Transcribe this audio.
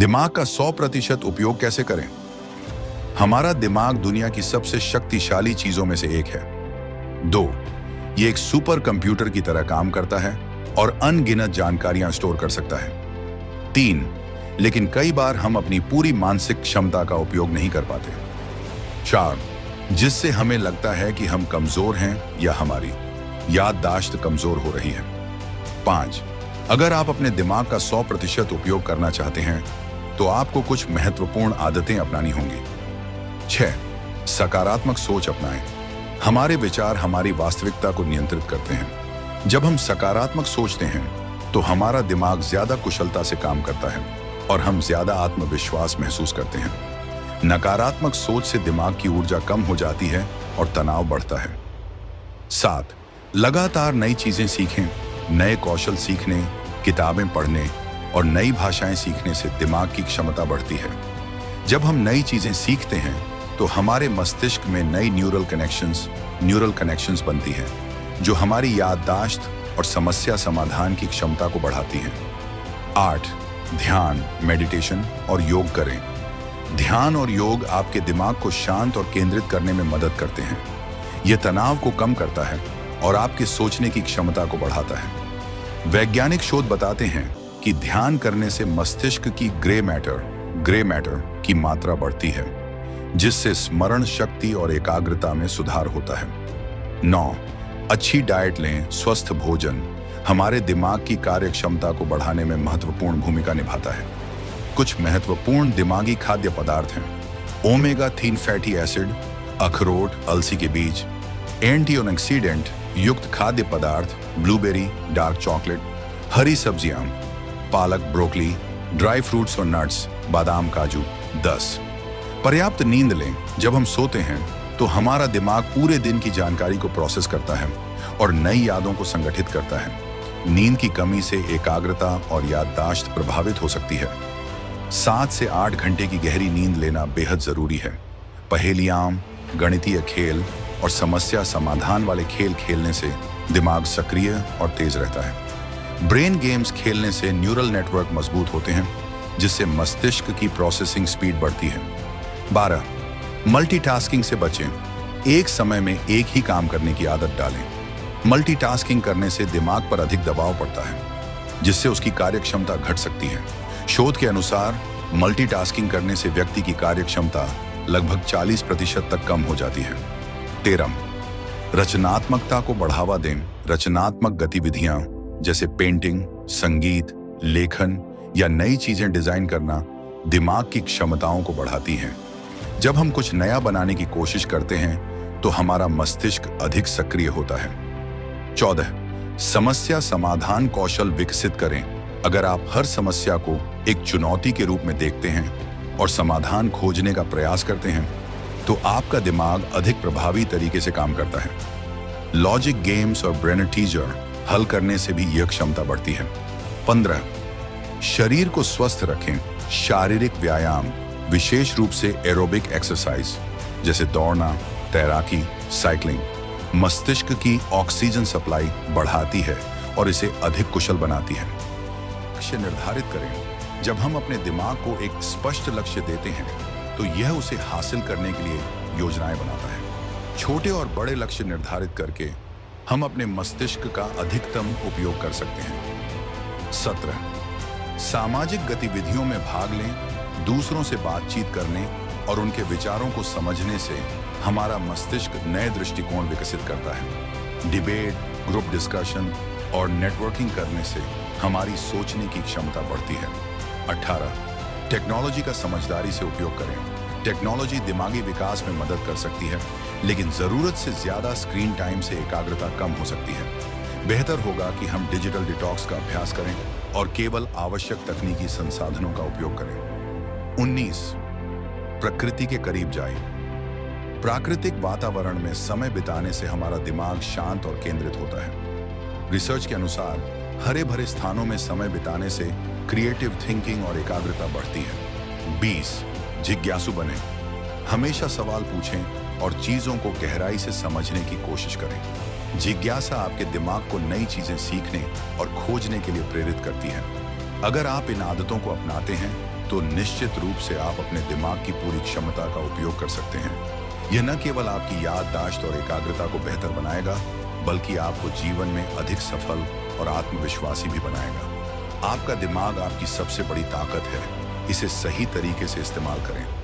दिमाग का 100% उपयोग कैसे करें? हमारा दिमाग दुनिया की सबसे शक्तिशाली चीजों में से एक है। 2. ये एक सुपर कंप्यूटर की तरह काम करता है और अनगिनत जानकारियां स्टोर कर सकता है। 3. लेकिन कई बार हम अपनी पूरी मानसिक क्षमता का उपयोग नहीं कर पाते। 4. जिससे हमें लगता है कि हम कमजोर हैं या हमारी याददाश्त कमजोर हो रही है। 5. अगर आप अपने दिमाग का 100% उपयोग करना चाहते हैं तो आपको कुछ महत्वपूर्ण आदतें अपनानी होंगी। 6. सकारात्मक सोच अपनाएं। हमारे विचार हमारी वास्तविकता को नियंत्रित करते हैं। जब हम सकारात्मक सोचते हैं तो हमारा दिमाग ज्यादा कुशलता से काम करता है और हम ज्यादा आत्मविश्वास महसूस करते हैं। नकारात्मक सोच से दिमाग की ऊर्जा कम हो जाती है और तनाव बढ़ता है। 7. लगातार नई चीजें सीखें। नए कौशल सीखने, किताबें पढ़ने और नई भाषाएं सीखने से दिमाग की क्षमता बढ़ती है। जब हम नई चीजें सीखते हैं तो हमारे मस्तिष्क में नई न्यूरल कनेक्शंस बनती हैं, जो हमारी याददाश्त और समस्या समाधान की क्षमता को बढ़ाती हैं। 8. ध्यान, मेडिटेशन और योग करें। ध्यान और योग आपके दिमाग को शांत और केंद्रित करने में मदद करते हैं। यह तनाव को कम करता है और आपके सोचने की क्षमता को बढ़ाता है। वैज्ञानिक शोध बताते हैं कि ध्यान करने से मस्तिष्क की ग्रे मैटर की मात्रा बढ़ती है, जिससे स्मरण शक्ति और एकाग्रता में सुधार होता है। 9. अच्छी डाइट लें। स्वस्थ भोजन हमारे दिमाग की कार्यक्षमता को बढ़ाने में महत्वपूर्ण भूमिका निभाता है। कुछ महत्वपूर्ण दिमागी खाद्य पदार्थ हैं: ओमेगा-3 फैटी एसिड, अखरोट, अलसी के बीज, एंटीऑक्सीडेंट युक्त खाद्य पदार्थ, ब्लूबेरी, डार्क चॉकलेट, हरी सब्जियां, पालक, ब्रोकली, ड्राई फ्रूट्स और नट्स, बादाम, काजू। 10. पर्याप्त नींद लें। जब हम सोते हैं तो हमारा दिमाग पूरे दिन की जानकारी को प्रोसेस करता है और नई यादों को संगठित करता है। नींद की कमी से एकाग्रता और याददाश्त प्रभावित हो सकती है। 7 से 8 घंटे की गहरी नींद लेना बेहद जरूरी है। पहेलियां, गणितीय खेल और समस्या समाधान वाले खेल खेलने से दिमाग सक्रिय और तेज रहता है। ब्रेन गेम्स खेलने से न्यूरल नेटवर्क मजबूत होते हैं, जिससे मस्तिष्क की प्रोसेसिंग स्पीड बढ़ती है। 12. मल्टीटास्किंग से बचें। एक समय में एक ही काम करने की आदत डालें। मल्टीटास्किंग करने से दिमाग पर अधिक दबाव पड़ता है, जिससे उसकी कार्यक्षमता घट सकती है। शोध के अनुसार मल्टीटास्किंग करने से व्यक्ति की कार्यक्षमता लगभग 40% तक कम हो जाती है। 13. रचनात्मकता को बढ़ावा दें। रचनात्मक गतिविधियां जैसे पेंटिंग, संगीत, लेखन या नई चीजें डिजाइन करना दिमाग की क्षमताओं को बढ़ाती हैं। जब हम कुछ नया बनाने की कोशिश करते हैं तो हमारा मस्तिष्क अधिक सक्रिय होता है। 14. समस्या समाधान कौशल विकसित करें। अगर आप हर समस्या को एक चुनौती के रूप में देखते हैं और समाधान खोजने का प्रयास करते हैं तो आपका दिमाग अधिक प्रभावी तरीके से काम करता है। लॉजिक गेम्स और ब्रेन टीजर हल करने से भी यह क्षमता बढ़ती है। 15. शरीर को स्वस्थ रखें। शारीरिक व्यायाम, विशेष रूप से एरोबिक एक्सरसाइज जैसे दौड़ना, तैराकी, साइकिलिंग, मस्तिष्क की ऑक्सीजन सप्लाई बढ़ाती है और इसे अधिक कुशल बनाती है। लक्ष्य निर्धारित करें। जब हम अपने दिमाग को एक स्पष्ट लक्ष्य देते हैं तो यह उसे हासिल करने के लिए योजनाएं बनाता है। छोटे और बड़े लक्ष्य निर्धारित करके हम अपने मस्तिष्क का अधिकतम उपयोग कर सकते हैं। 17. सामाजिक गतिविधियों में भाग लें। दूसरों से बातचीत करने और उनके विचारों को समझने से हमारा मस्तिष्क नए दृष्टिकोण विकसित करता है। डिबेट, ग्रुप डिस्कशन और नेटवर्किंग करने से हमारी सोचने की क्षमता बढ़ती है। 18. टेक्नोलॉजी का समझदारी से उपयोग करें। टेक्नोलॉजी दिमागी विकास में मदद कर सकती है, लेकिन जरूरत से ज्यादा स्क्रीन टाइम से एकाग्रता कम हो सकती है। बेहतर होगा कि हम डिजिटल डिटॉक्स का अभ्यास करें और केवल आवश्यक तकनीकी संसाधनों का उपयोग करें। 19. प्रकृति के करीब जाएं। प्राकृतिक वातावरण में समय बिताने से हमारा दिमाग शांत और केंद्रित होता है। रिसर्च के अनुसार हरे भरे स्थानों में समय बिताने से क्रिएटिव थिंकिंग और एकाग्रता बढ़ती है। 20. जिज्ञासु बने। हमेशा सवाल पूछें और चीजों को गहराई से समझने की कोशिश करें। जिज्ञासा आपके दिमाग को नई चीजें सीखने और खोजने के लिए प्रेरित करती है। अगर आप इन आदतों को अपनाते हैं तो निश्चित रूप से आप अपने दिमाग की पूरी क्षमता का उपयोग कर सकते हैं। यह न केवल आपकी याददाश्त और एकाग्रता को बेहतर बनाएगा, बल्कि आपको जीवन में अधिक सफल और आत्मविश्वासी भी बनाएगा। आपका दिमाग आपकी सबसे बड़ी ताकत है, इसे सही तरीके से इस्तेमाल करें।